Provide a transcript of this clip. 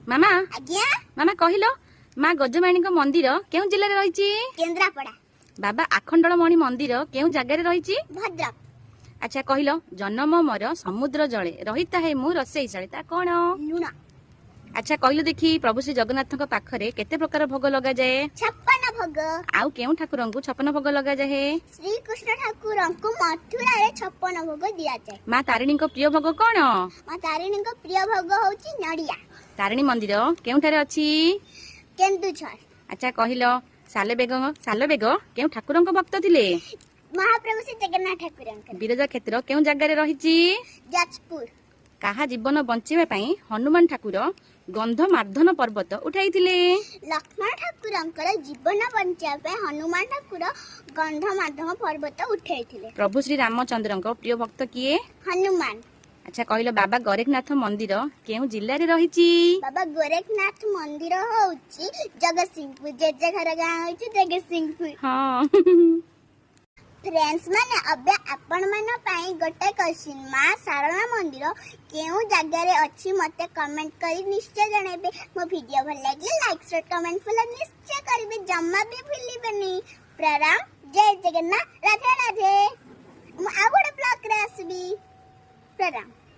मामा आज्ञा मामा कहिलो माँ गजमाणी मंदिर केउ जिले में रही? केन्द्रापड़ा। बाबा आखंडलमणि मंदिर केउ जगार रही? भद्रक। अच्छा कहिलो जन्म मोर समुद्र जले रहिता है मु रसई शाली कौन? लुण। अच्छा कहलु देखी प्रभु श्री जगन्नाथ पाखरे केते प्रकार भोग लगा जाए? 56 भोग। आउ केउ ठाकुर को 56 भोग लगा जाए? श्री कृष्ण ठाकुर को मथुरा रे 56 भोग दिया जाए। माँ तारिणी को प्रिय भोग कौन? माँ तारिणी को प्रिय भोग होची नड़िया। तारिणी मंदिर केउठारे अछि? केन्दुझर। अच्छा कहिलो सालबेग केउ ठाकुर भक्त थिले? महाप्रभु श्री जगन्नाथ ठाकुर। विरजा क्षेत्र केउ जगार रही? जाजपुर। काहा जीवन बंचेबा पई हनुमान ठाकुर गंधमार्धन पर्वत उठाइथिले? लक्ष्मण ठाकुर जीवन बंचाई हनुमान ठाकुर गंधमार्धन पर्वत उठाइथिले। प्रभु श्री रामचंद्र प्रिय भक्त किए? हनुमान। अच्छा कहलो बाबा गोरखनाथ मंदिर केउ जिल्ला रे रही? बाबा गोरखनाथ मंदिर होची जगतसिंहपुर। जेजे घर गाँव होची जगतसिंहपुर। हाँ फ्रेंड्स माने अबे आपण मन पाई गोटे क्वेश्चन मां सारला मंदिर केउ जगह रे अछि मते कमेंट करी निश्चय जणेबे। मो वीडियो भल लागे लाइक शेयर कमेंट फॉलो निश्चय करबे जम्मा भी भूलिबेनी। प्रणाम। जय जगन्नाथ। राधे राधे। मु आ गोटे ब्लॉग रे आसबी। प्रणाम।